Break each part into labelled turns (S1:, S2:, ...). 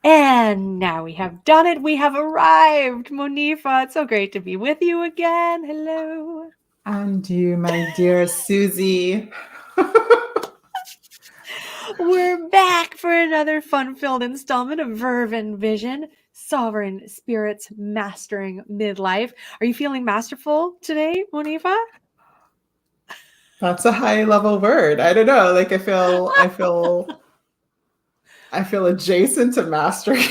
S1: And now we have done it. We have arrived. Monifa, it's so great to be with you again. Hello.
S2: And you, my dear Susie.
S1: We're back for another fun-filled installment of Verve and Vision, Sovereign Spirits Mastering Midlife. Are you feeling masterful today, Monifa?
S2: That's a high level word. I don't know. Like I feel adjacent to mastery.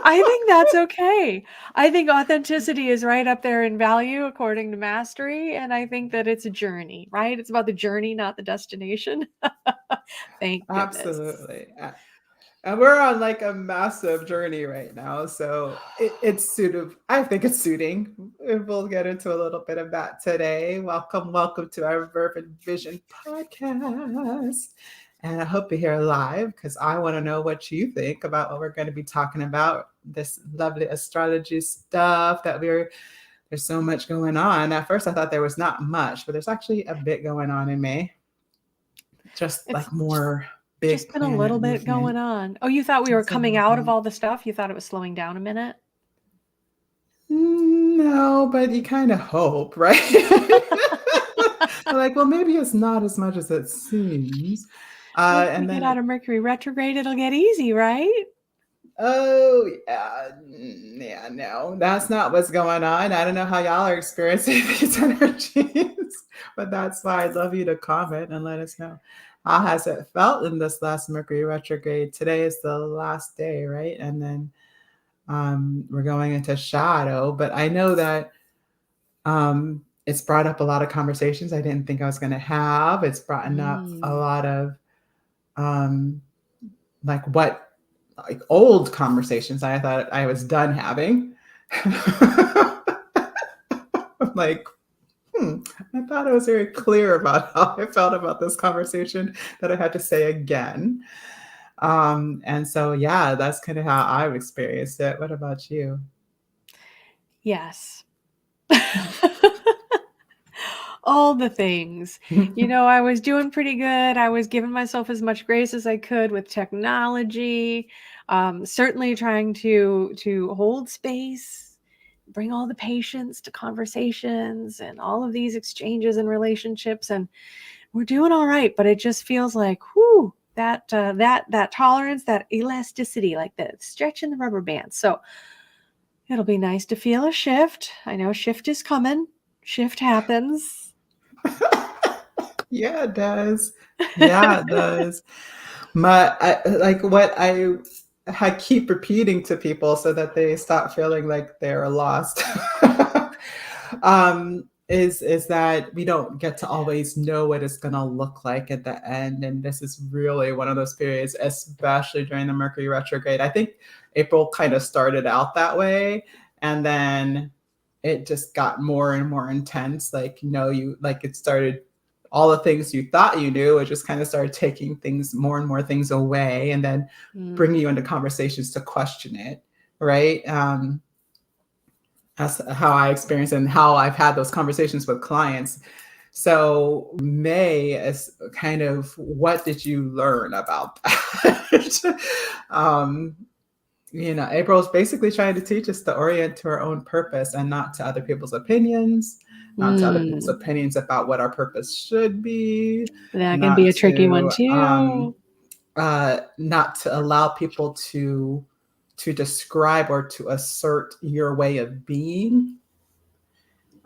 S1: I think that's okay. I think authenticity is right up there in value according to mastery. And I think that it's a journey, right? It's about the journey, not the destination. Thank goodness.
S2: Absolutely. And we're on like a massive journey right now. So it's I think it's suiting. We'll get into a little bit of that today. Welcome to our Verve and Vision podcast. And I hope you're here live because I want to know what you think about what we're going to be talking about. This lovely astrology stuff there's so much going on. At first, I thought there was not much, but there's actually a bit going on in May. Just
S1: It's
S2: like more big
S1: just been a little
S2: planet
S1: bit going
S2: movement.
S1: on. Oh, you thought we were
S2: It's a
S1: coming
S2: little
S1: out of
S2: bit.
S1: all the stuff? You thought it was slowing down a minute?
S2: No, but you kind of hope, right? Like, well, maybe it's not as much as it seems.
S1: Once we
S2: And
S1: get
S2: then
S1: out of Mercury retrograde, it'll get easy, right?
S2: oh, yeah, no, that's not what's going on. I don't know how y'all are experiencing these energies, but that's why I'd love you to comment and let us know. How has it felt in this last Mercury retrograde? Today is the last day, right? And then we're going into shadow, but I know that it's brought up a lot of conversations I didn't think I was going to have. It's brought up a
S1: Mm.
S2: lot of um, like what like old conversations I thought I was done having. I'm like, I thought I was very clear about how I felt about this conversation that I had to say again. And so, yeah, that's kind of how I've experienced it. What about you?
S1: Yes. All the things. I was doing pretty good. I was giving myself as much grace as I could with technology. Certainly trying to hold space, bring all the patience to conversations and all of these exchanges and relationships, and we're doing all right. But it just feels like, whoo, that tolerance, that elasticity, like the stretch in the rubber band. So it'll be nice to feel a shift. I know shift is coming. Shift happens.
S2: Yeah, it does. Yeah, it does. Like what I keep repeating to people so that they stop feeling like they're lost. Is that we don't get to always know what it's going to look like at the end, and this is really one of those periods, especially during the Mercury retrograde. I think April kind of started out that way, and then it just got more and more intense. Like you like it started all the things you thought you knew, it just kind of started taking things, more and more things away, and then bringing you into conversations to question it, right? That's how I experience and how I've had those conversations with clients. So May is kind of what did you learn about that? April is basically trying to teach us to orient to our own purpose and not to other people's opinions, not to other people's opinions about what our purpose should be,
S1: That can be
S2: not
S1: a tricky one
S2: to
S1: too.
S2: not to allow people to describe or to assert your way of being.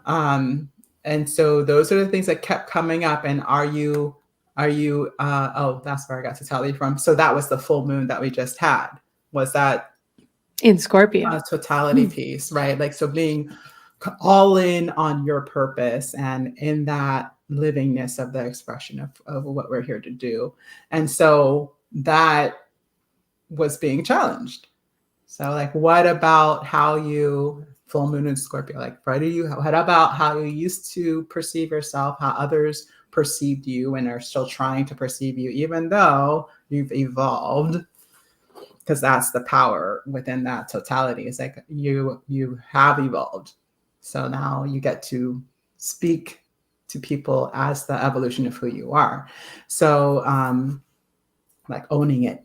S2: And so those are the things that kept coming up. And oh, that's where I got to tell you from. So that was the full moon that we just had. Was that
S1: In Scorpio.
S2: totality piece, right? Like, so being all in on your purpose and in that livingness of the expression of what we're here to do. And so that was being challenged. So like, what about how you full moon in Scorpio, like what about how you used to perceive yourself, how others perceived you and are still trying to perceive you, even though you've evolved? Because that's the power within that totality. It's like you have evolved. So now you get to speak to people as the evolution of who you are. So like owning it,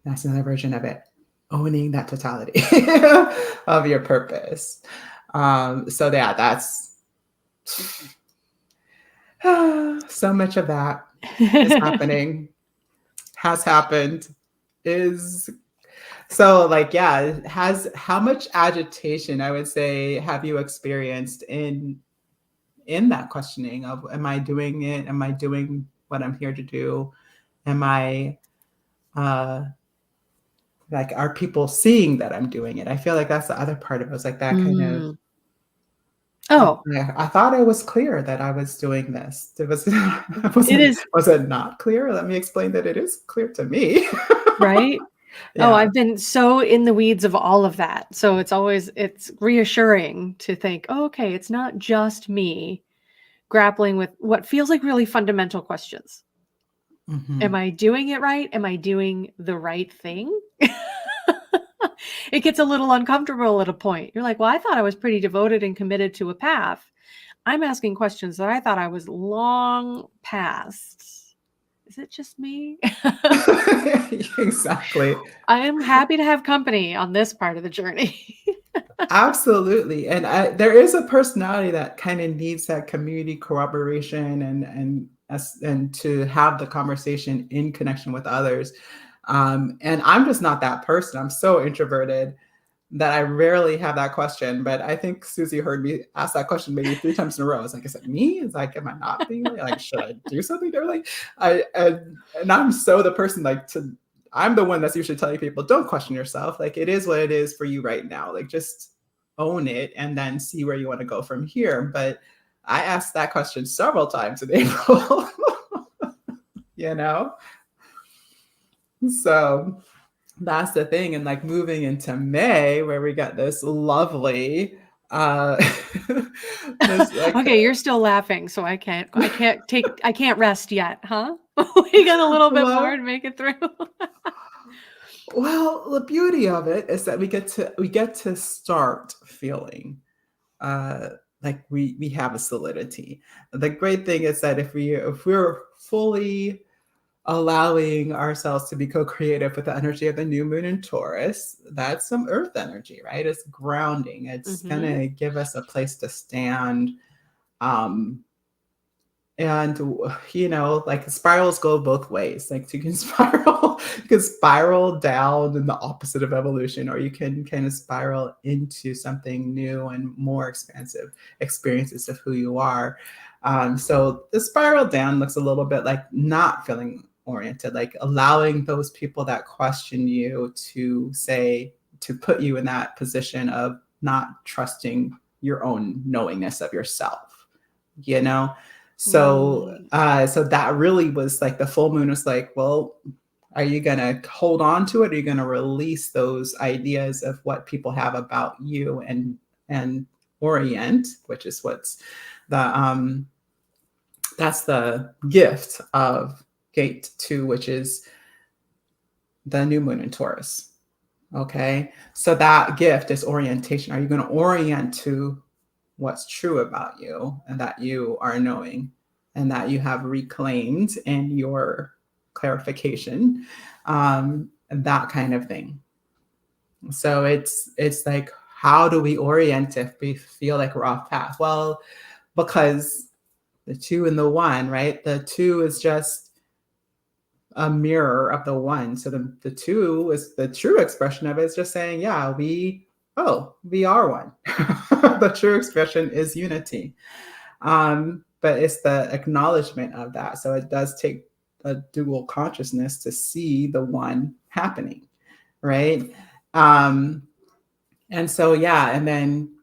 S2: That's another version of it. Owning that totality of your purpose. So yeah, that's so much of that is happening, has happened, is so like, yeah, it has how much agitation I would say have you experienced in that questioning of am I doing it? Am I doing what I'm here to do? Am I uh like are people seeing that I'm doing it? I feel like that's the other part of it was like that kind of
S1: Mm. Oh,
S2: I thought it was clear that I was doing this. It was
S1: it is,
S2: was it not clear? Let me explain that it is clear to me.
S1: right? Oh,
S2: Yeah.
S1: I've been so in the weeds of all of that. So it's reassuring to think, oh, okay, it's not just me grappling with what feels like really fundamental questions. Am
S2: Mhm.
S1: I doing it right? Am I doing the right thing? It gets a little uncomfortable at a point. You're like, well, I thought I was pretty devoted and committed to a path. I'm asking questions that I thought I was long past. Is it just me?
S2: Exactly.
S1: I am happy to have company on this part of the journey.
S2: Absolutely. And there is a personality that kind of needs that community corroboration and to have the conversation in connection with others. And I'm just not that person. I'm so introverted that I rarely have that question. But I think Susie heard me ask that question maybe 3 times in a row. It's like, is it me? It's like, am I not being like, should I do something differently? And I'm so the person like to I'm the one that's usually telling people, don't question yourself. Like it is what it is for you right now. Like just own it and then see where you want to go from here. But I asked that question several times in April, you know? So that's the thing. And like moving into May, where we got this lovely uh this like
S1: Okay, you're still laughing, so I can't rest yet, huh? We got a little bit more to
S2: well
S1: make it through.
S2: well the beauty of it is that we get to start feeling uh like we have a solidity. The great thing is that if we're fully allowing ourselves to be co-creative with the energy of the new moon in Taurus, that's some earth energy, right? It's grounding. It's
S1: Mhm.
S2: gonna give us a place to stand. Um, and like spirals go both ways. Like you can spiral down in the opposite of evolution, or you can kind of spiral into something new and more expansive experiences of who you are. So the spiral down looks a little bit like not feeling oriented, like allowing those people that question you to put you in that position of not trusting your own knowingness of yourself, you know? So
S1: Mm.
S2: so that really was like the full moon was like, well, are you gonna hold on to it? Or are you gonna release those ideas of what people have about you and orient, which is what's the that's the gift of gate two, which is the new moon in Taurus. Okay. So that gift is orientation. Are you going to orient to what's true about you and that you are knowing and that you have reclaimed in your clarification, and that kind of thing. So it's like, how do we orient if we feel like we're off path? Well, because the two and the one, right? The two is just a mirror of the one. So the two is the true expression of it is just saying, yeah, we are one. The true expression is unity. But it's the acknowledgement of that. So it does take a dual consciousness to see the one happening, right? Um, and so, yeah, and then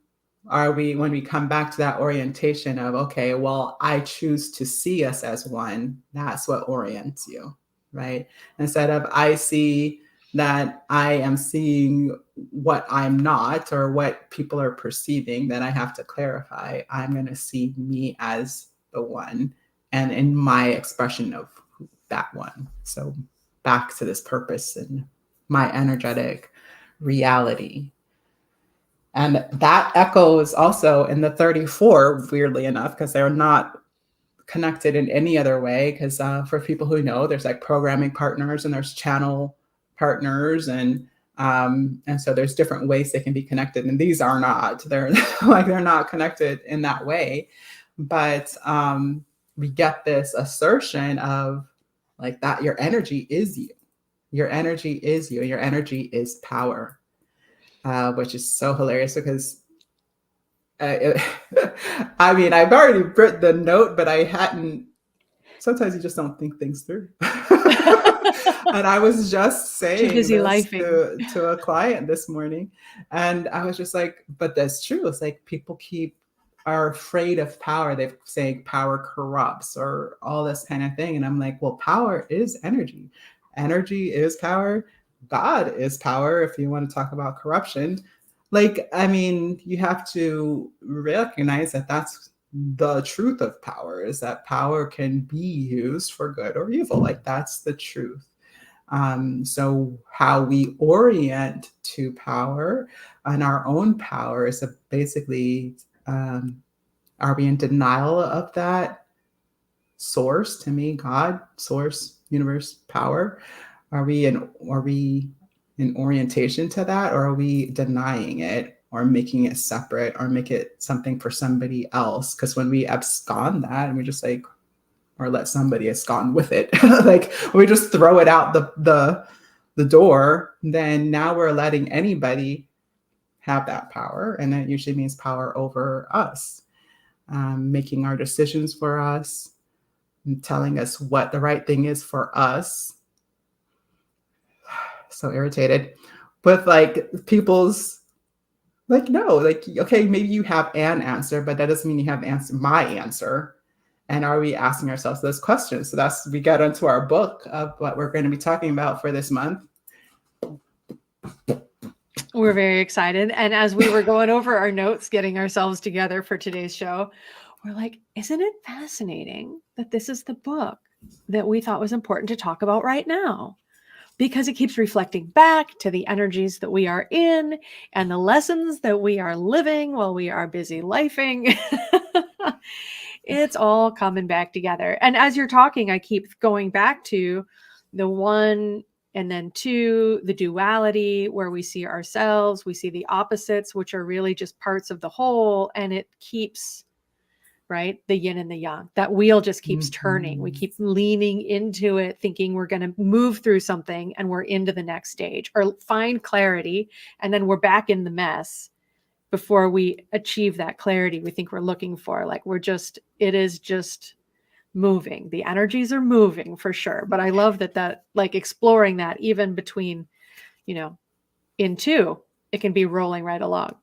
S2: when we come back to that orientation of, okay, well, I choose to see us as one, that's what orients you, right? Instead of I see that I am seeing what I'm not or what people are perceiving that I have to clarify, I'm going to see me as the one and in my expression of that one. So back to this purpose and my energetic reality. And that echoes also in the 34, weirdly enough, because they're not connected in any other way. Because for people who know, there's like programming partners and there's channel partners, and so there's different ways they can be connected, and these are not. They're like they're not connected in that way, but we get this assertion of like that your energy is you. Your energy is you. Your energy is power, which is so hilarious because it, I mean, I've already written the note, but I hadn't. Sometimes you just don't think things through. And I was just
S1: Too
S2: saying
S1: busy
S2: this
S1: lifing.
S2: to a client this morning, and I was just like, but that's true. It's like people are afraid of power. They're saying power corrupts or all this kind of thing. And I'm like, well, power is energy. Energy is power. God is power, if you want to talk about corruption. Like, I mean, you have to recognize that that's the truth of power, is that power can be used for good or evil. Like, that's the truth. So how we orient to power and our own power is basically, are we in denial of that source? To me, God, source, universe, power. Are we in orientation to that, or are we denying it or making it separate or make it something for somebody else? Because when we abscond that and we just like, or let somebody abscond with it, like we just throw it out the door, then now we're letting anybody have that power, and that usually means power over us, making our decisions for us, and telling us what the right thing is for us. So irritated with like people's like, no, like, okay, maybe you have an answer, but that doesn't mean you have my answer. And are we asking ourselves those questions? So we get into our book of what we're going to be talking about for this month.
S1: We're very excited. And as we were going over our notes, getting ourselves together for today's show, we're like, isn't it fascinating that this is the book that we thought was important to talk about right now? Because it keeps reflecting back to the energies that we are in and the lessons that we are living while we are busy lifing. It's all coming back together. And as you're talking, I keep going back to the one and then two, the duality, where we see ourselves, we see the opposites, which are really just parts of the whole. And it keeps, right, the yin and the yang. That wheel just keeps turning. We keep leaning into it, thinking we're going to move through something and we're into the next stage or find clarity. And then we're back in the mess before we achieve that clarity we think we're looking for. Like it is just moving. The energies are moving for sure. But I love that like exploring that even between, in two, it can be rolling right along.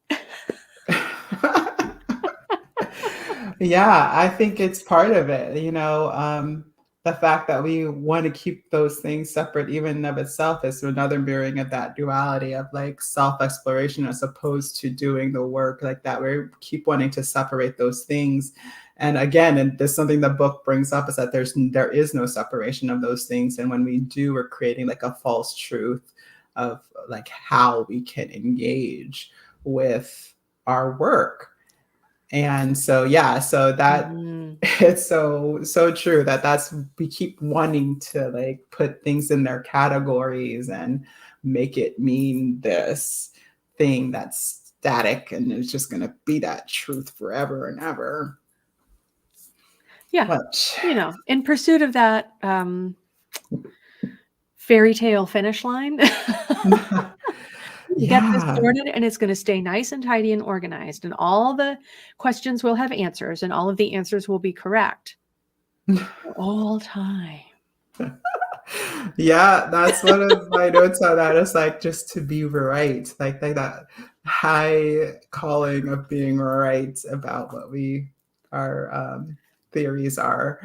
S2: Yeah, I think it's part of it, the fact that we want to keep those things separate, even of itself, is another mirroring of that duality of like self-exploration as opposed to doing the work like that. We keep wanting to separate those things. And again, and there's something the book brings up is that there is no separation of those things. And when we do, we're creating like a false truth of like how we can engage with our work. And so, yeah, so that it's so true that we keep wanting to like put things in their categories and make it mean this thing that's static and it's just going to be that truth forever and ever.
S1: Yeah. In pursuit of that fairy tale finish line. Get this sorted and it's going to stay nice and tidy and organized, and all the questions will have answers and all of the answers will be correct all time.
S2: Yeah, that's one of my notes on that, is like just to be right, like that high calling of being right about what our theories are.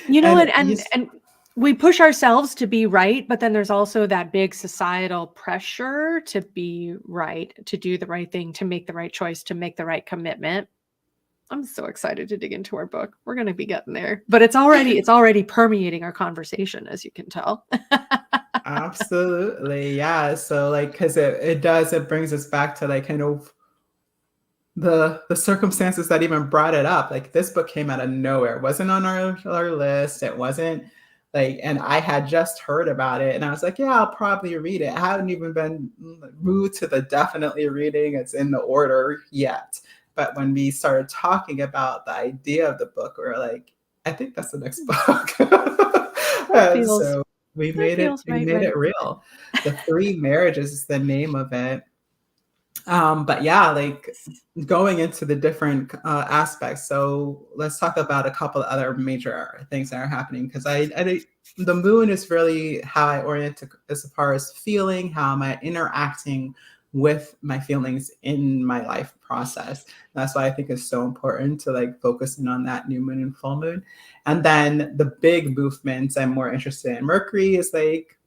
S1: And we push ourselves to be right, but then there's also that big societal pressure to be right, to do the right thing, to make the right choice, to make the right commitment. I'm so excited to dig into our book. We're going to be getting there, but it's already permeating our conversation, as you can tell.
S2: Absolutely. Yeah. So like, cause it brings us back to like kind of the circumstances that even brought it up. Like this book came out of nowhere. It wasn't on our list. It wasn't Like, and I had just heard about it and I was like, yeah, I'll probably read it. I haven't even been moved to the definitely reading. It's in the order yet. But when we started talking about the idea of the book, we were like, I think that's the next book.
S1: That
S2: And
S1: feels
S2: so
S1: that feels
S2: we
S1: right,
S2: made
S1: right.
S2: it real. The Three Marriages is the name of it. But yeah, like going into the different aspects. So let's talk about a couple of other major things that are happening because the moon is really how I orient to, as far as feeling, how am I interacting with my feelings in my life process. That's why I think it's so important to like focus in on that new moon and full moon. And then the big movements I'm more interested in. Mercury is like,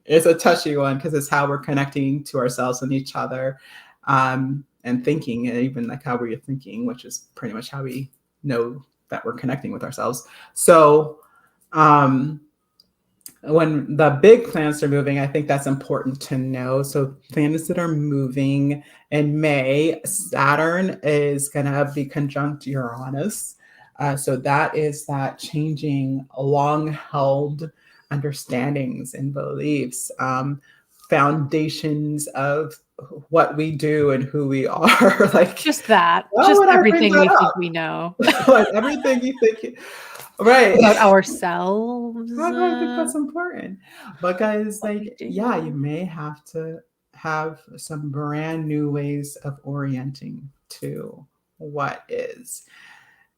S2: it's a touchy one because it's how we're connecting to ourselves and each other, and thinking, and even like how we're thinking, which is pretty much how we know that we're connecting with ourselves. So um, when the big planets are moving, I think that's important to know. So planets that are moving in May, Saturn is going to be conjunct Uranus. So that is that changing long held understandings and beliefs, foundations of what we do and who we are. Like,
S1: Just that.
S2: why
S1: Just
S2: would I bring
S1: everything
S2: that
S1: we think
S2: up?
S1: we know
S2: Like everything you think, right?
S1: about ourselves,
S2: Why do I think that's important? Because,
S1: what we
S2: like, yeah, you
S1: do.
S2: may have to have some brand new ways of orienting to what is.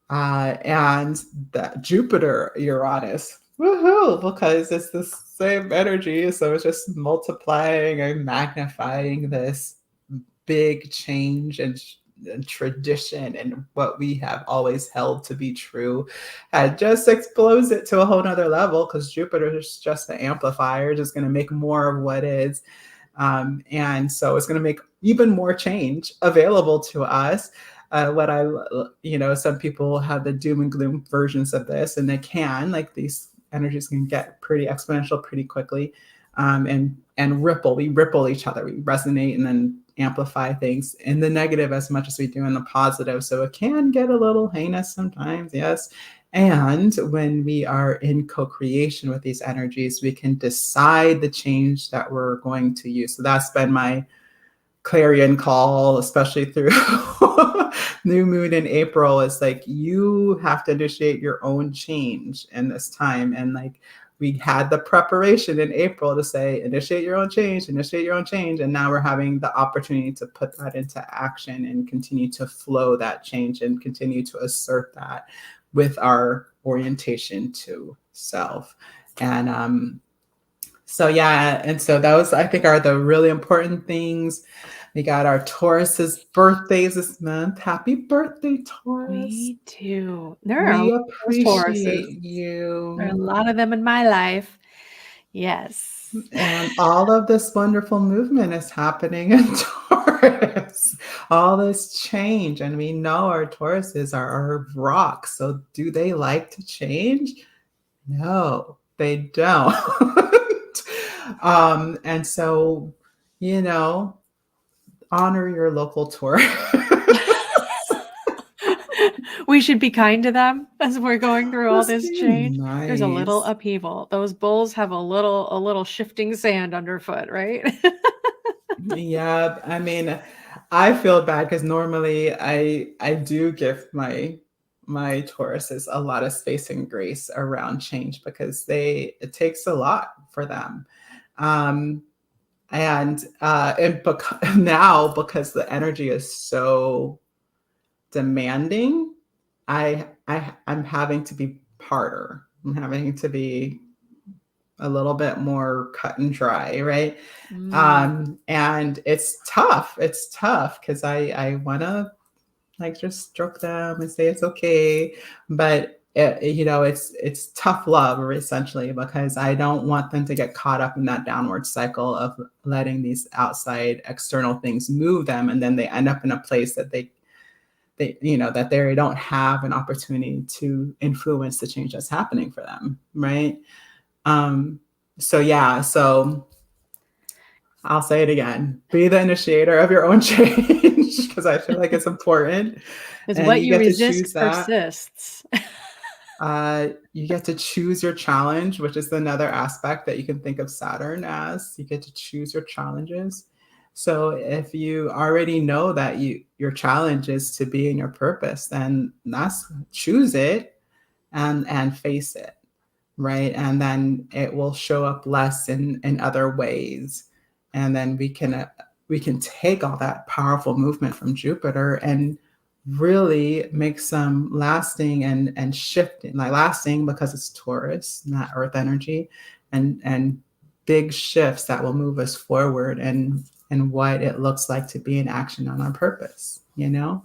S2: And that Jupiter Uranus, woohoo, because it's the same energy. So it's just multiplying and magnifying this big change and tradition and what we have always held to be true, and just explodes it to a whole nother level because Jupiter is just the amplifier, just going to make more of what is. And so it's going to make even more change available to us. What I, some people have the doom and gloom versions of this, and they can, like, these energies can get pretty exponential pretty quickly, and ripple. We ripple each other. We resonate and then amplify things in the negative as much as we do in the positive. So it can get a little heinous sometimes, yes. And when we are in co-creation with these energies, we can decide the change that we're going to use. So that's been my clarion call, especially through new moon in April, is like, you have to initiate your own change in this time. And like, we had the preparation in April to say, initiate your own change, initiate your own change. And now we're having the opportunity to put that into action and continue to flow that change and continue to assert that with our orientation to self. And so yeah, and so those I think are the really important things. We got our Taurus's birthdays this month. Happy birthday, Taurus.
S1: Me too. There are a
S2: We
S1: lot of those Tauruses.
S2: appreciate
S1: There are a
S2: you.
S1: lot of them in my life. Yes.
S2: And all of this wonderful movement is happening in Taurus. All this change. And we know our Tauruses are our rocks. So do they like to change? No, they don't. And so, honor your local Taurus.
S1: We should be kind to them as we're going through all
S2: Just
S1: this
S2: be
S1: change. There's a little
S2: nice.
S1: upheaval. Those bulls have a little shifting sand underfoot, right?
S2: Yeah, I mean, I feel bad because normally I do give my Tauruses a lot of space and grace around change because it takes a lot for them. Um, and now because the energy is so demanding, I'm having to be harder. I'm having to be a little bit more cut and dry, right?
S1: Mm.
S2: And it's tough. It's tough because I want to like just stroke them and say it's okay, but it's tough love essentially because I don't want them to get caught up in that downward cycle of letting these outside external things move them, and then they end up in a place that they that they don't have an opportunity to influence the change that's happening for them, right? So yeah, so I'll say it again. Be the initiator of your own change because I feel like it's important.
S1: Because
S2: And
S1: what
S2: you
S1: you
S2: get to choose
S1: resist
S2: that.
S1: persists.
S2: You get to choose your challenge, which is another aspect that you can think of Saturn as. You get to choose your challenges. So if you already know that your challenge is to be in your purpose, then that's choose it and face it, right? And then it will show up less in other ways. And then we can take all that powerful movement from Jupiter and really make some lasting and shifting, like lasting because it's Taurus, not Earth energy, and big shifts that will move us forward and what it looks like to be in action on our purpose, you know?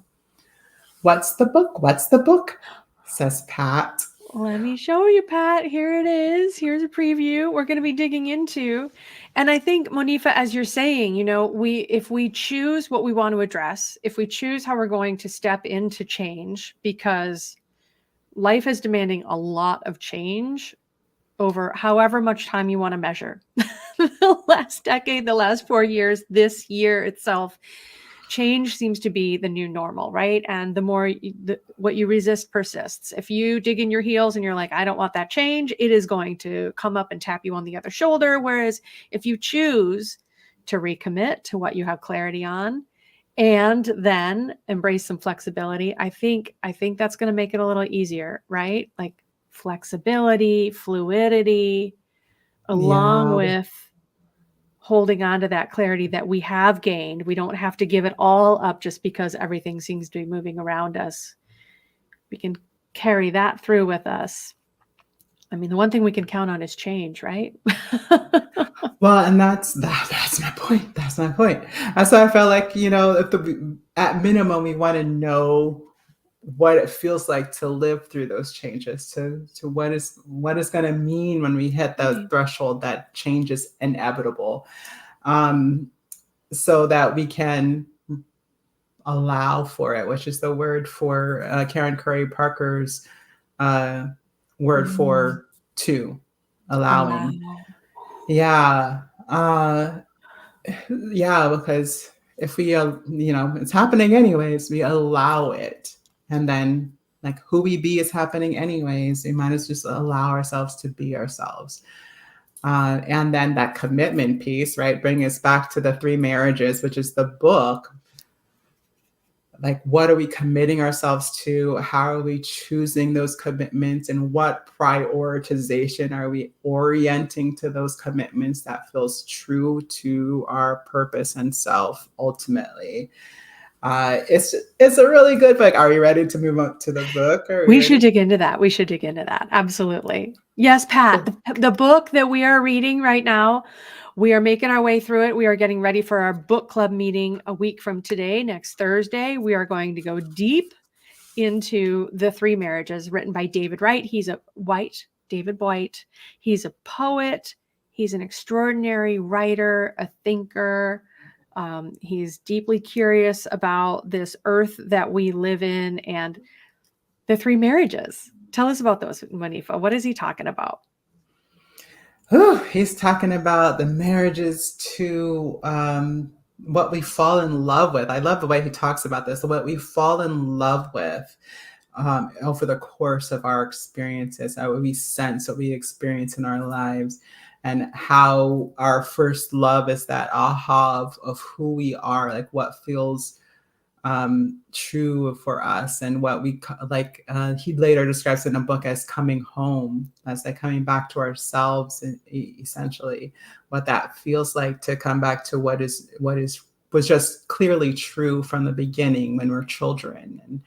S2: What's the book? What's the book? Says Pat.
S1: Let me show you, Pat. Here it is. Here's a preview we're going to be digging into. And I think, Monifa, as you're saying, you know, if we choose what we want to address, if we choose how we're going to step into change, because life is demanding a lot of change over however much time you want to measure. The last decade, the last 4 years, this year itself, change seems to be the new normal, right? And the more what you resist persists. If you dig in your heels and you're like, I don't want that change, it is going to come up and tap you on the other shoulder. Whereas if you choose to recommit to what you have clarity on and then embrace some flexibility, I think that's going to make it a little easier, right? Like flexibility, fluidity, along with holding on to that clarity that we have gained. We don't have to give it all up just because everything seems to be moving around us. We can carry that through with us. I mean, the one thing we can count on is change, right?
S2: Well, and that's my point. That's my point. That's why I felt like, you know, at minimum, we want to know what it feels like to live through those changes, to what is going to mean when we hit the threshold that change is inevitable, so that we can allow for it, which is the word for Karen Curry Parker's word for two, allowing. Yeah. Yeah, because if we, you know, it's happening anyways, we allow it. And then like who we be is happening anyways. We might as well just allow ourselves to be ourselves. And then that commitment piece, right? Bring us back to the 3 marriages, which is the book. Like, what are we committing ourselves to? How are we choosing those commitments? And what prioritization are we orienting to those commitments that feels true to our purpose and self ultimately? It's a really good book. Are you ready to move on to the book?
S1: We should dig into that. We should dig into that. Absolutely. Yes, Pat, the book that we are reading right now, we are making our way through it. We are getting ready for our book club meeting a week from today, next Thursday. We are going to go deep into the 3 marriages written by David Whyte. David Whyte. He's a poet. He's an extraordinary writer, a thinker. He's deeply curious about this earth that we live in and the 3 marriages. Tell us about those, Monifa. What is he talking about?
S2: He's talking about the marriages to what we fall in love with. I love the way he talks about this, what we fall in love with over the course of our experiences, how we sense, what we experience in our lives, and how our first love is that aha of who we are, like what feels true for us, and what we like. He later describes it in a book as coming home, as like coming back to ourselves, and essentially what that feels like to come back to what was just clearly true from the beginning when we're children.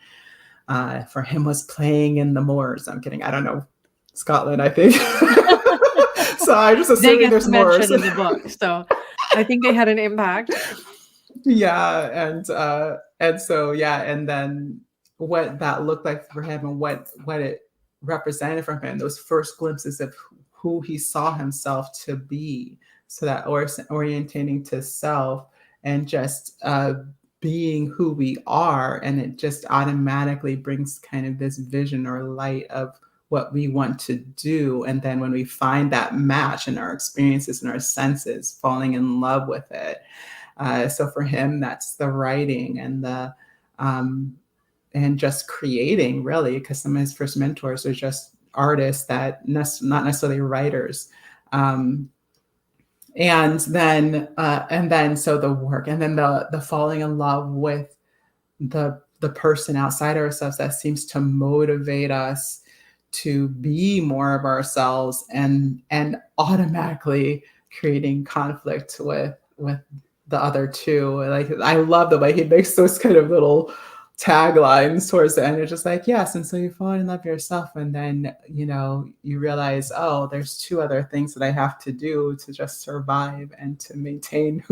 S2: And for him was playing in the moors. I'm kidding. I don't know. Scotland, I think. So I just assuming there's moors
S1: in the book. So I think they had an impact.
S2: Yeah, and so yeah, and then what that looked like for him, and what it represented for him, those first glimpses of who he saw himself to be. So that orientating to self and just being who we are, and it just automatically brings kind of this vision or light of what we want to do. And then when we find that match in our experiences and our senses, falling in love with it. So for him, that's the writing and and just creating, really, because some of his first mentors are just artists that not necessarily writers. Um, and then so the work, and then the falling in love with the person outside ourselves that seems to motivate us to be more of ourselves, and automatically creating conflict with the other two. Like, I love the way he makes those kind of little taglines towards the end. It's just like, yes, and so you fall in love with yourself, and then you realize, oh, there's two other things that I have to do to just survive and to maintain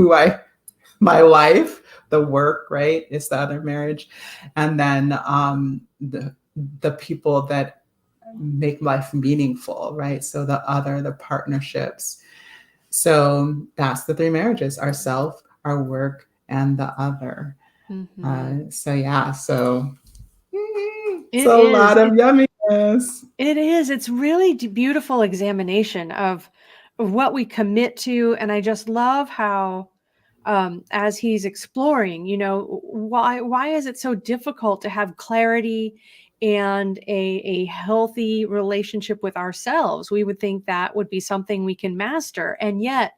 S2: my life. The work, right, is the other marriage, and then the people that make life meaningful, right? So the partnerships. So that's the three marriages: ourself, our work, and the other. So yeah, so it's
S1: It
S2: a
S1: is.
S2: lot of yumminess.
S1: It is. It's really beautiful examination of what we commit to, and I just love how, as he's exploring, why is it so difficult to have clarity and a healthy relationship with ourselves? We would think that would be something we can master, and yet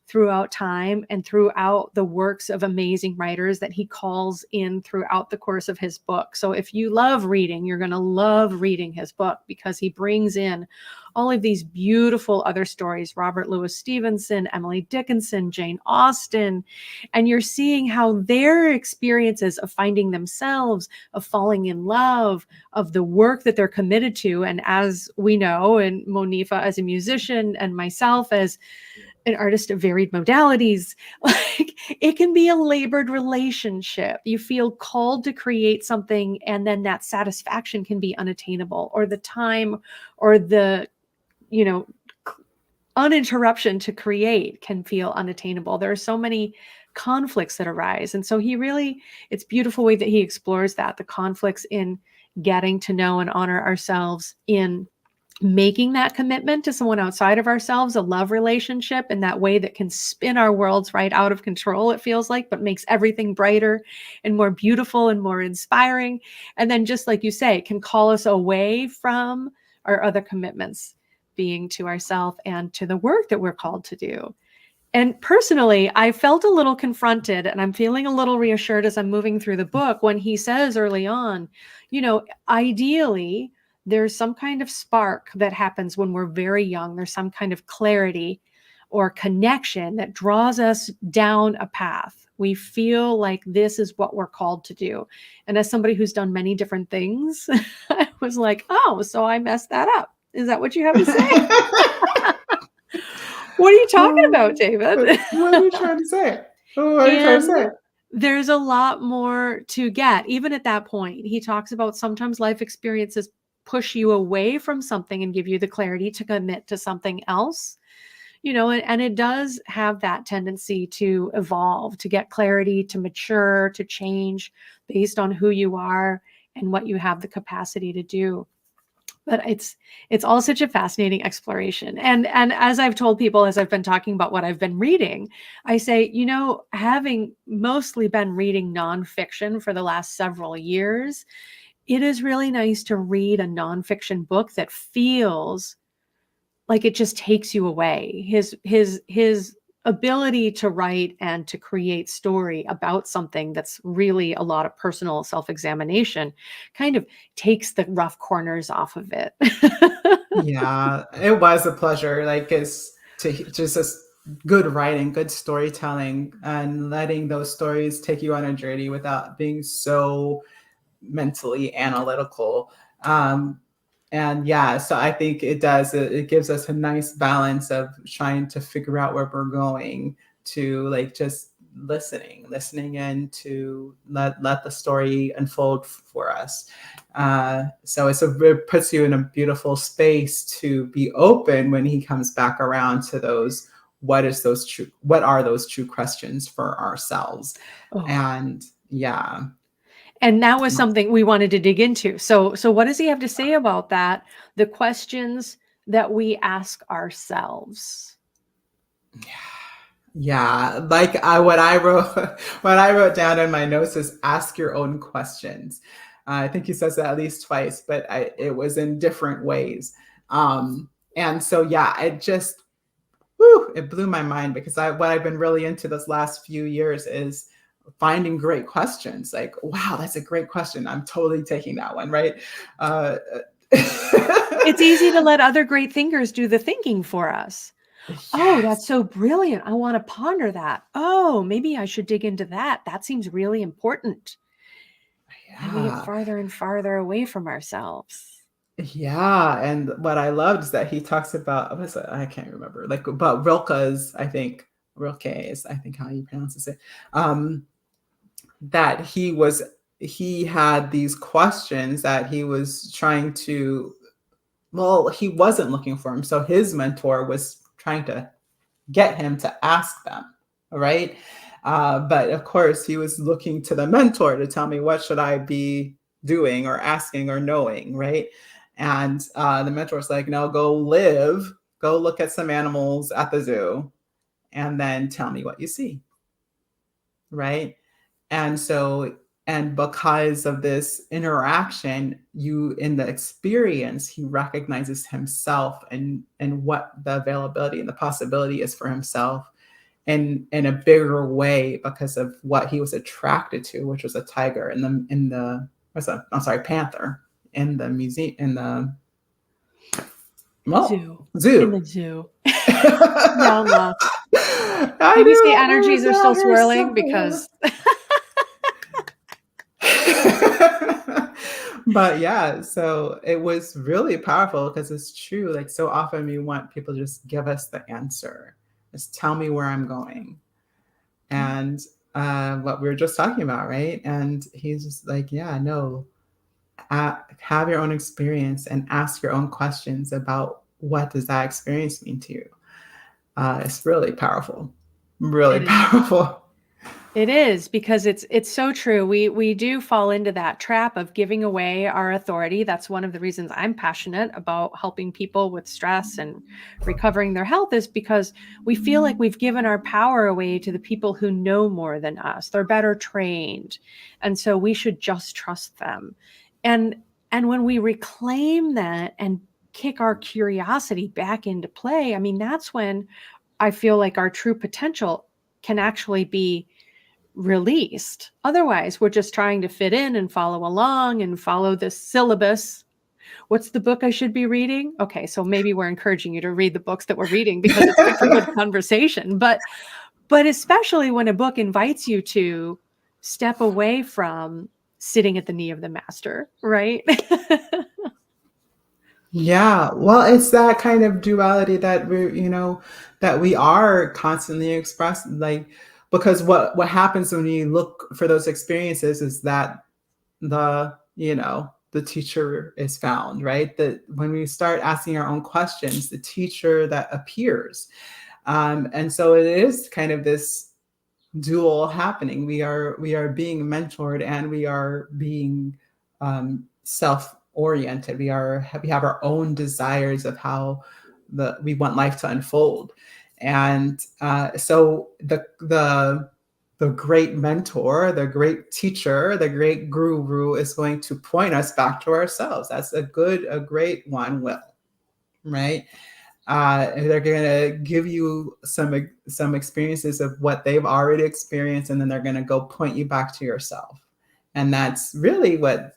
S1: throughout time and throughout the works of amazing writers that he calls in throughout the course of his book. So if you love reading, you're going to love reading his book, because he brings in all of these beautiful other stories: Robert Louis Stevenson, Emily Dickinson, Jane Austen. And you're seeing how their experiences of finding themselves, of falling in love, of the work that they're committed to. And as we know, and Monifa as a musician, and myself as an artist of varied modalities, like, it can be a labored relationship. You feel called to create something, and then that satisfaction can be unattainable, or the time or the, uninterruption to create can feel unattainable. There are so many conflicts that arise. And so it's beautiful way that he explores that, the conflicts in getting to know and honor ourselves, in making that commitment to someone outside of ourselves, a love relationship, in that way that can spin our worlds right out of control, it feels like, but makes everything brighter and more beautiful and more inspiring. And then, just like you say, can call us away from our other commitments, being to ourselves and to the work that we're called to do. And personally, I felt a little confronted, and I'm feeling a little reassured as I'm moving through the book, when he says early on, ideally, there's some kind of spark that happens when we're very young. There's some kind of clarity or connection that draws us down a path. We feel like this is what we're called to do. And as somebody who's done many different things, I was like, oh, so I messed that up. Is that what you have to say? What are you talking about, David?
S2: What are you trying to say? What are you trying to say?
S1: There's a lot more to get. Even at that point, he talks about sometimes life experiences push you away from something and give you the clarity to commit to something else. And it does have that tendency to evolve, to get clarity, to mature, to change based on who you are and what you have the capacity to do. But it's all such a fascinating exploration. And as I've told people, as I've been talking about what I've been reading, I say, having mostly been reading nonfiction for the last several years, it is really nice to read a nonfiction book that feels like it just takes you away. His ability to write and to create story about something that's really a lot of personal self-examination kind of takes the rough corners off of it.
S2: Yeah, it was a pleasure. Like, it's just good writing, good storytelling, and letting those stories take you on a journey without being so mentally analytical. And yeah, so I think it does. It gives us a nice balance of trying to figure out where we're going, to like just listening in to let the story unfold for us. So it puts you in a beautiful space to be open when he comes back around to those. What are those true questions for ourselves?
S1: Oh.
S2: And yeah.
S1: And that was something we wanted to dig into. So what does he have to say about that? The questions that we ask ourselves.
S2: Yeah, like what I wrote what I wrote down in my notes is ask your own questions. I think he says it at least twice, but it was in different ways. And so, yeah, it just, whew, it blew my mind, because what I've been really into this last few years is finding great questions. Like, wow, that's a great question. I'm totally taking that one, right?
S1: It's easy to let other great thinkers do the thinking for us.
S2: Yes.
S1: Oh, that's so brilliant. I want to ponder that. Oh, maybe I should dig into that. That seems really important. And we get
S2: Yeah.
S1: farther and farther away from ourselves.
S2: Yeah. And what I loved is that he talks about, what is it? I can't remember, like, about Rilke's, I think, Rilke is, I think, how he pronounces it. That he had these questions that he was trying to, well, he wasn't looking for them. So his mentor was trying to get him to ask them, right? But of course, he was looking to the mentor to tell me, what should I be doing or asking or knowing, right? And the mentor was like, no, go look at some animals at the zoo, and then tell me what you see, right? And so, and because of this interaction, in the experience, he recognizes himself and what the availability and the possibility is for himself in a bigger way, because of what he was attracted to, which was a tiger panther in the museum, in the zoo.
S1: In the zoo. Now I'm lost.
S2: I
S1: Maybe
S2: knew
S1: say
S2: that there
S1: energies
S2: was
S1: are still
S2: that or
S1: swirling
S2: something.
S1: because
S2: But yeah, so it was really powerful, because it's true. Like, so often we want people to just give us the answer, just tell me where I'm going, and what we were just talking about, right? And he's just like, yeah, no, have your own experience and ask your own questions about what does that experience mean to you. It's really powerful, really
S1: it is.
S2: powerful.
S1: It is, because it's so true. We do fall into that trap of giving away our authority. That's one of the reasons I'm passionate about helping people with stress and recovering their health, is because we feel like we've given our power away to the people who know more than us. They're better trained. And so we should just trust them. And when we reclaim that and kick our curiosity back into play, I mean, that's when I feel like our true potential can actually be released. Otherwise, we're just trying to fit in and follow along and follow this syllabus. What's the book I should be reading? Okay, so maybe we're encouraging you to read the books that we're reading because it's good for good conversation. But especially when a book invites you to step away from sitting at the knee of the master, right?
S2: Yeah, well, it's that kind of duality that that we are constantly expressing, like, because what happens when you look for those experiences is that the teacher is found, right? That when we start asking our own questions, the teacher that appears. And so it is kind of this dual happening. We are being mentored, and we are being self-oriented. We have our own desires of how we want life to unfold. And so the great mentor, the great teacher, the great guru is going to point us back to ourselves. That's a great one will, right? They're going to give you some experiences of what they've already experienced, and then they're going to go point you back to yourself. And that's really what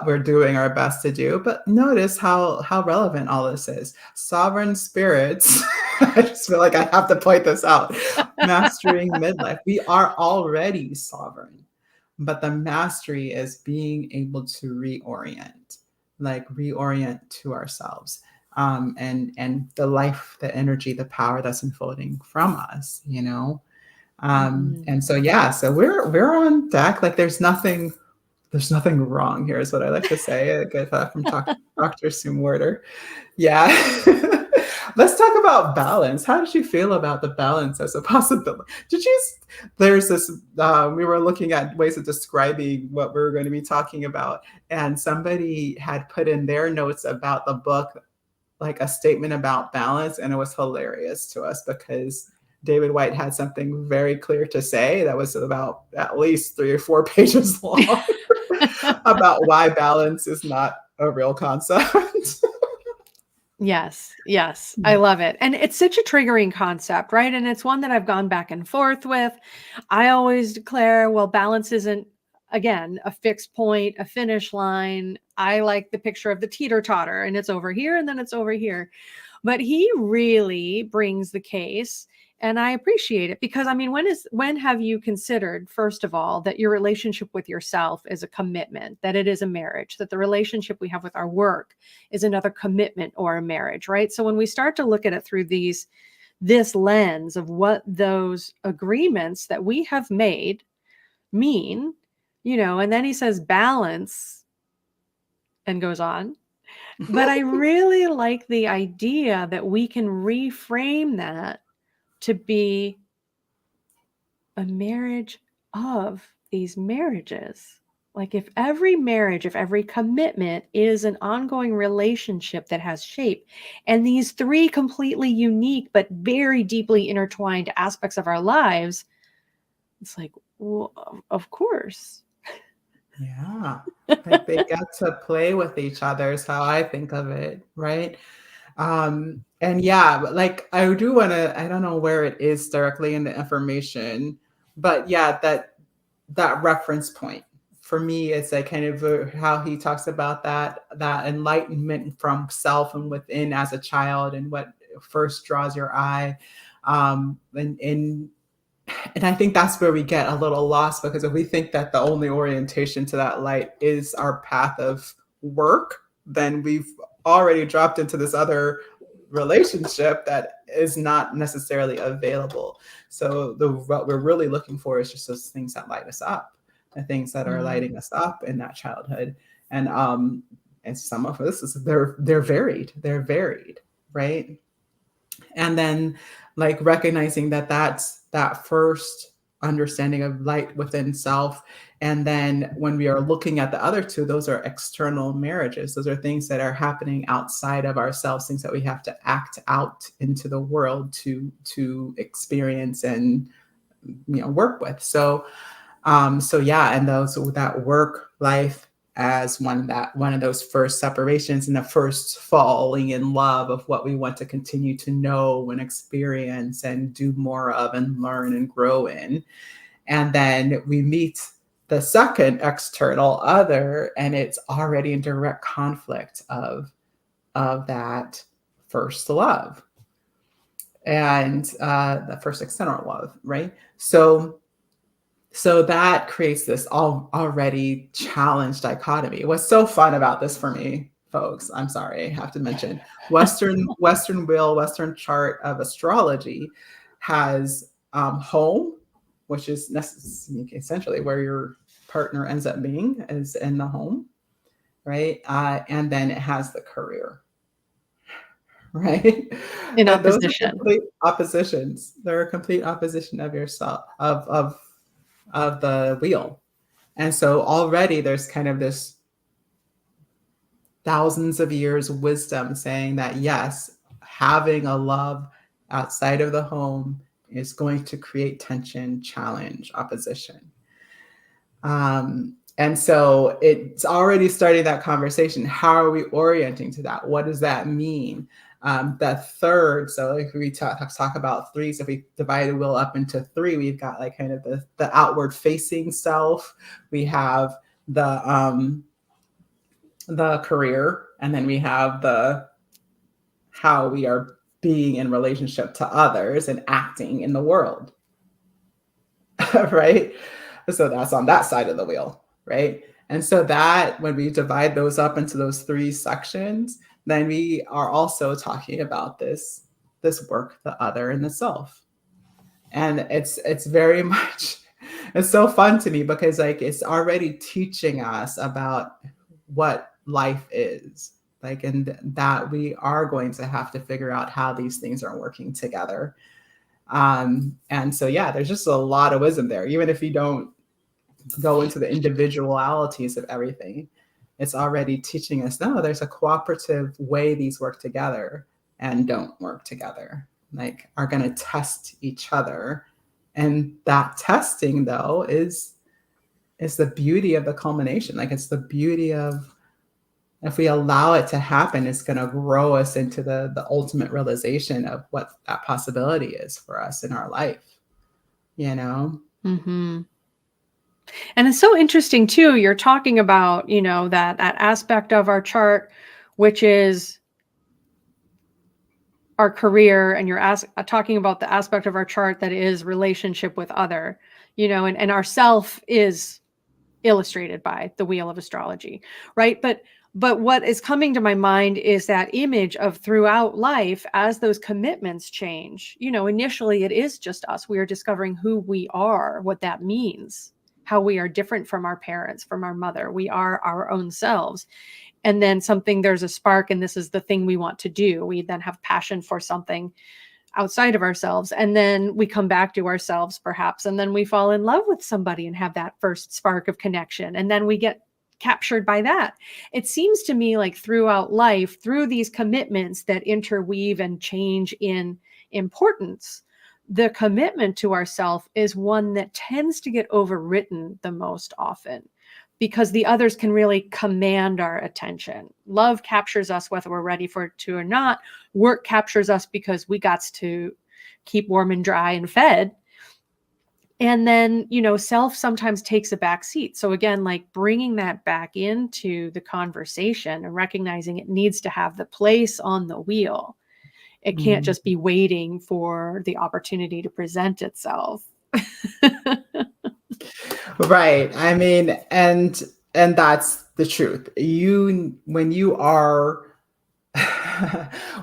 S2: we're doing our best to do. But notice how relevant all this is. Sovereign spirits. I just feel like I have to point this out. Mastering midlife. We are already sovereign, but the mastery is being able to reorient to ourselves. And the life, the energy, the power that's unfolding from us, and so yeah, so we're on deck. Like, there's nothing wrong here, is what I like to say. Like, I thought from Dr. Sumwerter. Yeah. Let's talk about balance. How did you feel about the balance as a possibility? There's this, we were looking at ways of describing what we were going to be talking about, and somebody had put in their notes about the book, like, a statement about balance, and it was hilarious to us because David Whyte had something very clear to say that was about at least 3 or 4 pages long. about why balance is not a real concept.
S1: Yes, yes, I love it. And it's such a triggering concept, right? And it's one that I've gone back and forth with. I always declare, well, balance isn't, again, a fixed point, a finish line. I like the picture of the teeter totter, and it's over here and then it's over here. But he really brings the case, and I appreciate it because I mean, when have you considered, first of all, that your relationship with yourself is a commitment, that it is a marriage, that the relationship we have with our work is another commitment or a marriage, right? So when we start to look at it through this lens of what those agreements that we have made mean, and then he says balance and goes on. But I really like the idea that we can reframe that to be a marriage of these marriages. Like if every marriage, if every commitment is an ongoing relationship that has shape, and these three completely unique but very deeply intertwined aspects of our lives, it's like, well, of course.
S2: Yeah. Like they get to play with each other is how I think of it, right? And yeah, but like I do want to, I don't know where it is directly in the information, but yeah, that reference point for me is like kind of how he talks about that enlightenment from self and within as a child and what first draws your eye. And I think that's where we get a little lost because if we think that the only orientation to that light is our path of work, then we've already dropped into this other relationship that is not necessarily available. So what we're really looking for is just those things that light us up, the things that are lighting us up in that childhood. And some of us they're varied, right? And then like recognizing that that's that first understanding of light within self. And then when we are looking at the other two, those are external marriages. Those are things that are happening outside of ourselves, things that we have to act out into the world to experience and work with. So yeah, and that work life as one of those first separations and the first falling in love of what we want to continue to know and experience and do more of and learn and grow in. And then we meet the second external other, and it's already in direct conflict of that first love and the first external love, right? So that creates this already challenged dichotomy. What's so fun about this for me, folks, I'm sorry, I have to mention, Western Western chart of astrology has home, which is essentially where your partner ends up being, is in the home, right? And then it has the career, right?
S1: In
S2: And those are
S1: opposition.
S2: complete oppositions. They're a complete opposition of yourself, of the wheel. And so already there's kind of this thousands of years of wisdom saying that yes, having a love outside of the home is going to create tension, challenge, opposition. And so it's already starting that conversation. How are we orienting to that? What does that mean? That third, so if we talk about threes, if we divide the wheel up into three, we've got like kind of the outward facing self. We have the career, and then we have the how we are being in relationship to others and acting in the world. Right? So that's on that side of the wheel, right? And so that when we divide those up into those three sections, then we are also talking about this work, the other, and the self. And it's very much, it's so fun to me because like it's already teaching us about what life is like, and that we are going to have to figure out how these things are working together. And so yeah, there's just a lot of wisdom there, even if you don't go into the individualities of everything. It's already teaching us, no, there's a cooperative way these work together and don't work together, like are going to test each other. And that testing though is it's the beauty of the culmination. Like it's the beauty of, if we allow it to happen, it's going to grow us into the ultimate realization of what that possibility is for us in our life, you know?
S1: Mm-hmm. And it's so interesting too. You're talking about, that aspect of our chart, which is our career, and you're talking about the aspect of our chart that is relationship with other, and our self is illustrated by the wheel of astrology, right? But what is coming to my mind is that image of throughout life, as those commitments change, initially it is just us. We are discovering who we are, what that means, how we are different from our parents, from our mother. We are our own selves. And then there's a spark, and this is the thing we want to do. We then have passion for something outside of ourselves, and then we come back to ourselves perhaps, and then we fall in love with somebody and have that first spark of connection, and then we get captured by that. It seems to me like throughout life, through these commitments that interweave and change in importance, the commitment to ourself is one that tends to get overwritten the most often, because the others can really command our attention. Love captures us whether we're ready for it to or not. Work captures us because we got to keep warm and dry and fed. And then, self sometimes takes a back seat. So again, like bringing that back into the conversation and recognizing it needs to have the place on the wheel. It can't just be waiting for the opportunity to present itself.
S2: Right. I mean, and that's the truth. When you are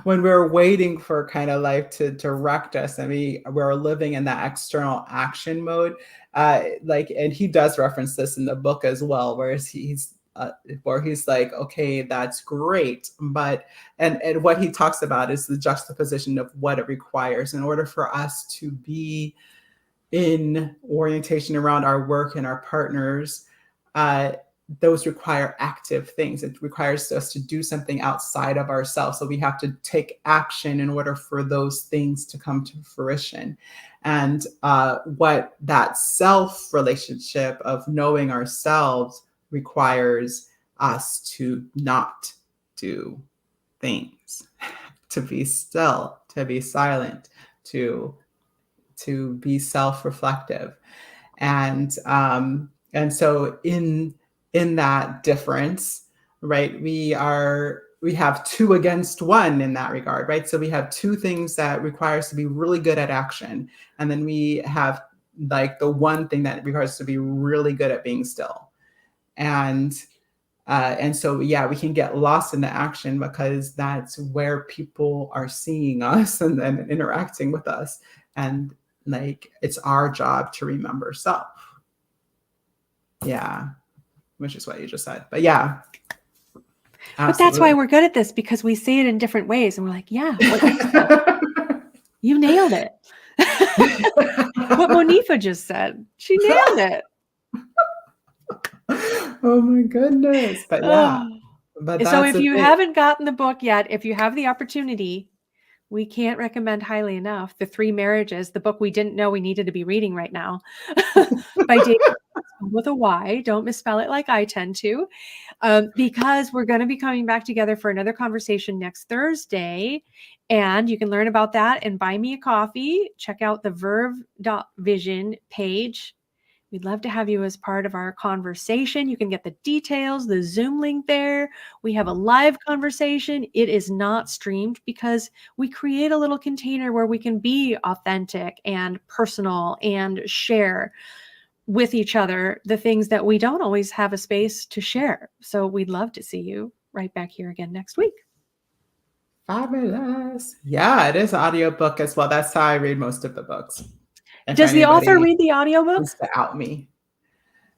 S2: when we're waiting for kind of life to direct us, and we're living in that external action mode, and he does reference this in the book as well, where he's like, okay, that's great, but and what he talks about is the juxtaposition of what it requires in order for us to be in orientation around our work and our partners. Those require active things. It requires us to do something outside of ourselves. So we have to take action in order for those things to come to fruition. And what that self relationship of knowing ourselves requires us to not do things, to be still, to be silent, to be self-reflective. And so in that difference, right, we have two against one in that regard, right? So we have two things that require us to be really good at action, and then we have like the one thing that requires us to be really good at being still. And so, yeah, we can get lost in the action because that's where people are seeing us and then interacting with us. And like, it's our job to remember self. Yeah. Which is what you just said. But yeah. Absolutely.
S1: But that's why we're good at this, because we say it in different ways. And we're like, yeah, you nailed it. What Monifa just said, she nailed it.
S2: Oh my goodness. But yeah. But
S1: so if you haven't gotten the book yet, if you have the opportunity, we can't recommend highly enough The Three Marriages, the book we didn't know we needed to be reading right now, by David with a Y. Don't misspell it like I tend to, because we're going to be coming back together for another conversation next Thursday. And you can learn about that and buy me a coffee. Check out the Verve.vision page. We'd love to have you as part of our conversation. You can get the details, the Zoom link there. We have a live conversation. It is not streamed because we create a little container where we can be authentic and personal and share with each other the things that we don't always have a space to share. So we'd love to see you right back here again next week.
S2: Fabulous. Yeah, it is an audiobook as well. That's how I read most of the books.
S1: Does the author read the audiobook?
S2: Wants to out me.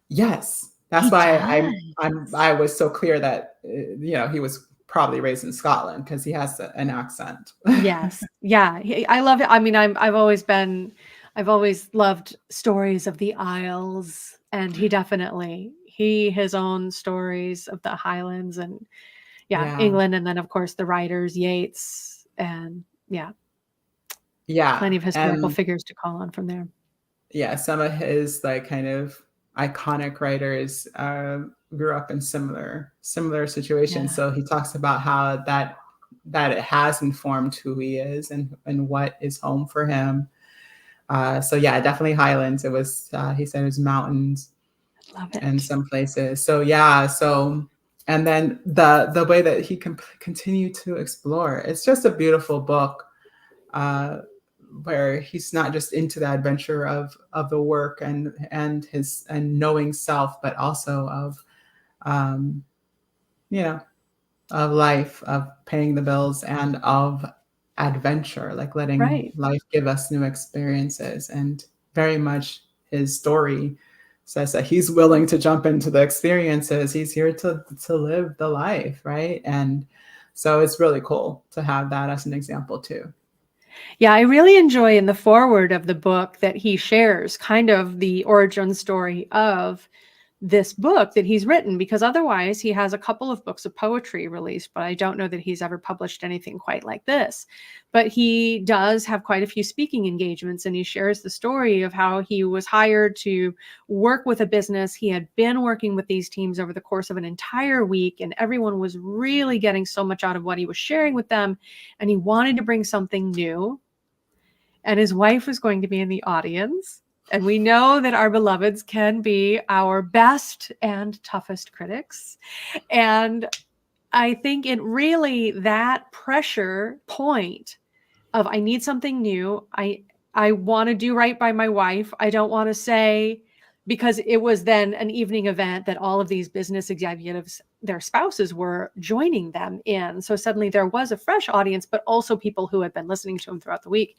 S2: Yes. That's why I was so clear that he was probably raised in Scotland, because he has an accent.
S1: Yes. Yeah. I love it. I mean, I've always loved stories of the Isles, and his own stories of the Highlands and England. And then of course the writers, Yeats, and plenty of historical figures to call on from there.
S2: Yeah. Some of his like kind of iconic writers grew up in similar situations.
S1: Yeah,
S2: So he talks about how that it has informed who he is and what is home for him. So yeah, definitely Highlands. It was he said it was mountains
S1: love
S2: in
S1: it.
S2: some places. So yeah, so and then the way that he can continue to explore. It's just a beautiful book. Uh, where he's not just into the adventure of the work and his and knowing self, but also of um, you know of life, of paying the bills, and of adventure, like letting
S1: Right.
S2: life give us new experiences. And very much his story says that he's willing to jump into the experiences. He's here to live the life, right? And so it's really cool to have that as an example too.
S1: Yeah, I really enjoy in the foreword of the book that he shares kind of the origin story of this book that he's written, because otherwise he has a couple of books of poetry released, but I don't know that he's ever published anything quite like this. But he does have quite a few speaking engagements, and he shares the story of how he was hired to work with a business. He had been working with these teams over the course of an entire week, and everyone was really getting so much out of what he was sharing with them, and he wanted to bring something new, and his wife was going to be in the audience. And we know that our beloveds can be our best and toughest critics. And I think it really, that pressure point of I need something new. I want to do right by my wife. I don't want to say, because it was then an evening event that all of these business executives, their spouses were joining them in. So suddenly there was a fresh audience, but also people who had been listening to him throughout the week.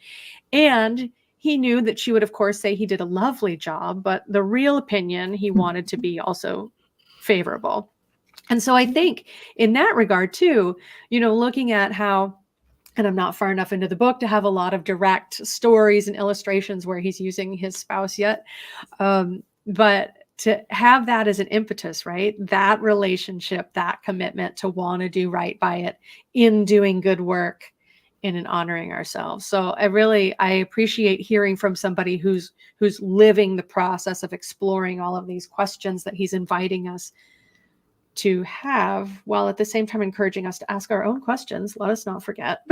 S1: And he knew that she would, of course, say he did a lovely job, but the real opinion he wanted to be also favorable. And so I think in that regard, too, looking at how, and I'm not far enough into the book to have a lot of direct stories and illustrations where he's using his spouse yet. But to have that as an impetus, right? That relationship, that commitment to want to do right by it in doing good work in honoring ourselves. So I appreciate hearing from somebody who's living the process of exploring all of these questions that he's inviting us to have, while at the same time encouraging us to ask our own questions. Let us not forget.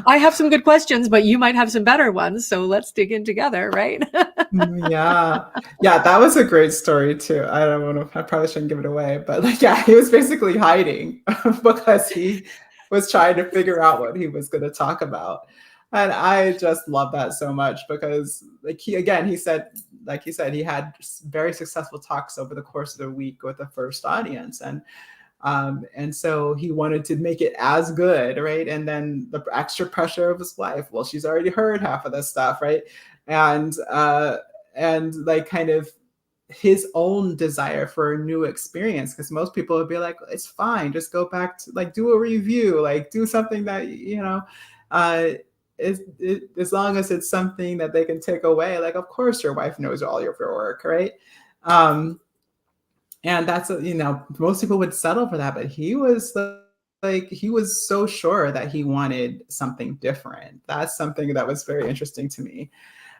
S1: I have some good questions, but you might have some better ones. So let's dig in together, right?
S2: Yeah. Yeah, that was a great story too. I don't know, I probably shouldn't give it away, but like, yeah, he was basically hiding because he was trying to figure out what he was going to talk about. And I just love that so much because like he said, like he said, he had very successful talks over the course of the week with the first audience. And so he wanted to make it as good, right? And then the extra pressure of his wife. Well, she's already heard half of this stuff, right? And like kind of his own desire for a new experience, because most people would be like, it's fine, just go back to like do a review, like do something that uh, as long as it's something that they can take away. Like, of course, your wife knows all your work, right? Um, and that's most people would settle for that, but he was like he was so sure that he wanted something different. That's something that was very interesting to me.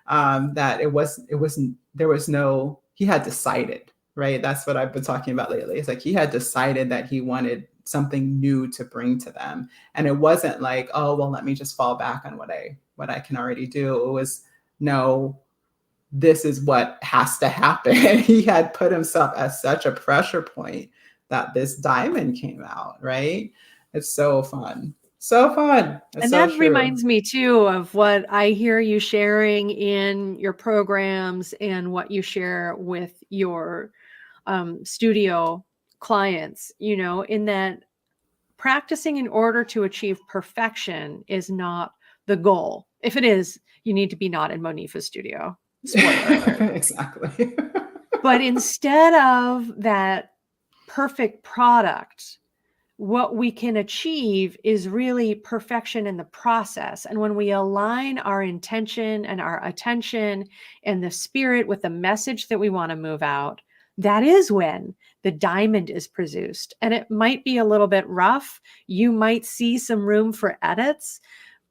S2: That it wasn't there was no he had decided, right? That's what I've been talking about lately. It's like he had decided that he wanted something new to bring to them, and it wasn't like, oh well, let me just fall back on what I can already do. It was no, this is what has to happen. He had put himself at such a pressure point that this diamond came out, right? It's so fun. So fun. It's
S1: And
S2: so
S1: that
S2: true.
S1: reminds me too of what I hear you sharing in your programs and what you share with your studio clients, in that practicing in order to achieve perfection is not the goal. If it is, you need to be not in Monifa's studio. Spoiler alert.
S2: Exactly.
S1: But instead of that perfect product, what we can achieve is really perfection in the process. And when we align our intention and our attention and the spirit with the message that we want to move out, that is when the diamond is produced. And it might be a little bit rough. You might see some room for edits,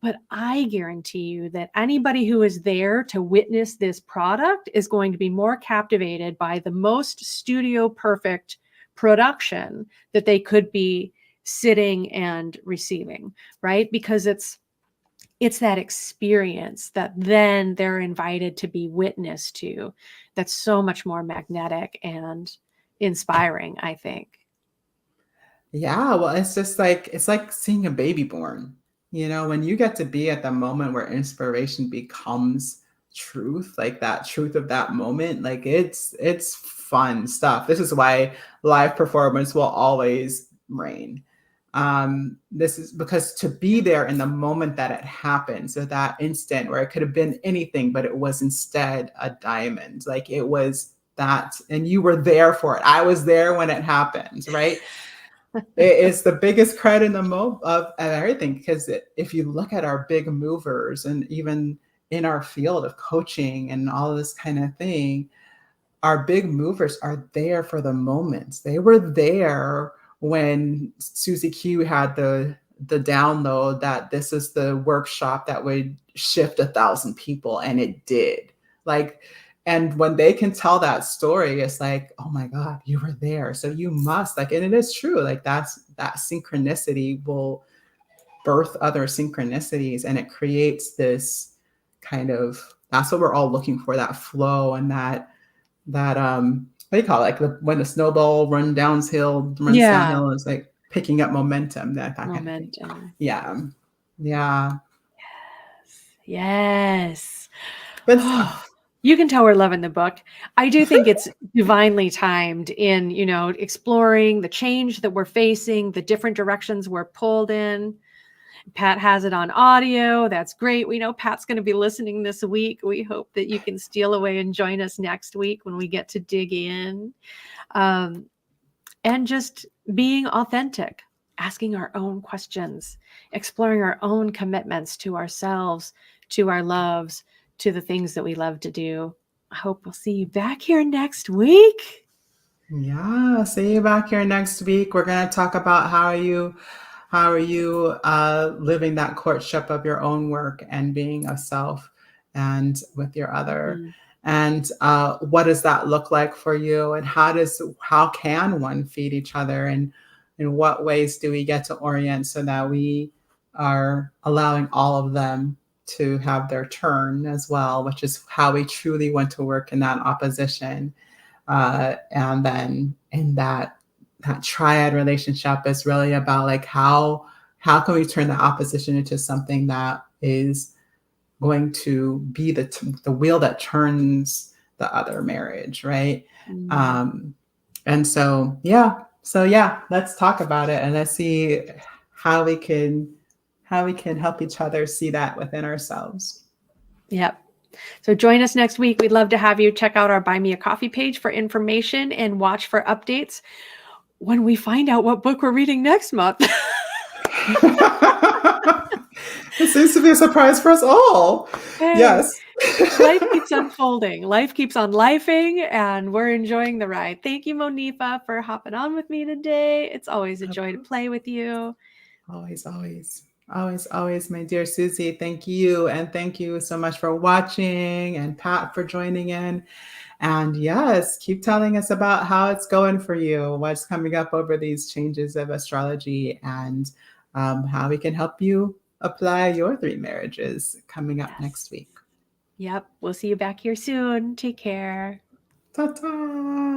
S1: But I guarantee you that anybody who is there to witness this product is going to be more captivated by the most studio perfect production that they could be sitting and receiving, right? Because it's that experience that then they're invited to be witness to that's so much more magnetic and inspiring, I think.
S2: Yeah, well, it's like seeing a baby born. You know, when you get to be at the moment where inspiration becomes truth, like that truth of that moment, like it's fun stuff. This is why live performance will always reign. This is because to be there in the moment that it happened, so that instant where it could have been anything, but it was instead a diamond. Like it was that, and you were there for it. I was there when it happened, right? It's the biggest credit in the of everything, because if you look at our big movers and even in our field of coaching and all this kind of thing, our big movers are there for the moments. They were there when Susie Q had the download that this is the workshop that would shift 1,000 people, and it did. Like, and when they can tell that story, it's like, oh my God, you were there. So you must, like, and it is true. Like that synchronicity will birth other synchronicities, and it creates this kind of, that's what we're all looking for, that flow and that what do you call it? Like when the snowball runs
S1: Yeah,
S2: downhill, is like picking up momentum, that kind of thing.
S1: momentum.
S2: Yeah. Yeah.
S1: Yes.
S2: Good
S1: Oh,
S2: stuff.
S1: you can tell we're loving the book. I do think it's divinely timed in, exploring the change that we're facing, the different directions we're pulled in. Pat has it on audio. That's great. We know Pat's going to be listening this week. We hope that you can steal away and join us next week when we get to dig in. Um, and just being authentic, asking our own questions, exploring our own commitments to ourselves, to our loves, to the things that we love to do. I hope we'll see you back here next week.
S2: Yeah. See you back here next week. We're gonna talk about how are you living that courtship of your own work and being a self and with your other,
S1: Mm,
S2: and what does that look like for you, and how can one feed each other, and in what ways do we get to orient so that we are allowing all of them to have their turn as well, which is how we truly want to work in that opposition. And then in that triad relationship is really about like how can we turn the opposition into something that is going to be the wheel that turns the other marriage, right?
S1: mm.
S2: um and so yeah, let's talk about it, and let's see how we can help each other see that within ourselves.
S1: Yep. So join us next week. We'd love to have you check out our Buy Me a Coffee page for information and watch for updates when we find out what book we're reading next month.
S2: It seems to be a surprise for us all.
S1: Hey,
S2: Yes.
S1: life keeps unfolding. Life keeps on lifing, and we're enjoying the ride. Thank you, Monifa, for hopping on with me today. It's always a joy to play with you.
S2: Always, always, always, always, my dear Susie. Thank you. And thank you so much for watching, and Pat for joining in. And yes, keep telling us about how it's going for you, what's coming up over these changes of astrology, and how we can help you apply your 3 marriages coming up
S1: Yes.
S2: next week.
S1: Yep. We'll see you back here soon. Take care.
S2: Ta ta.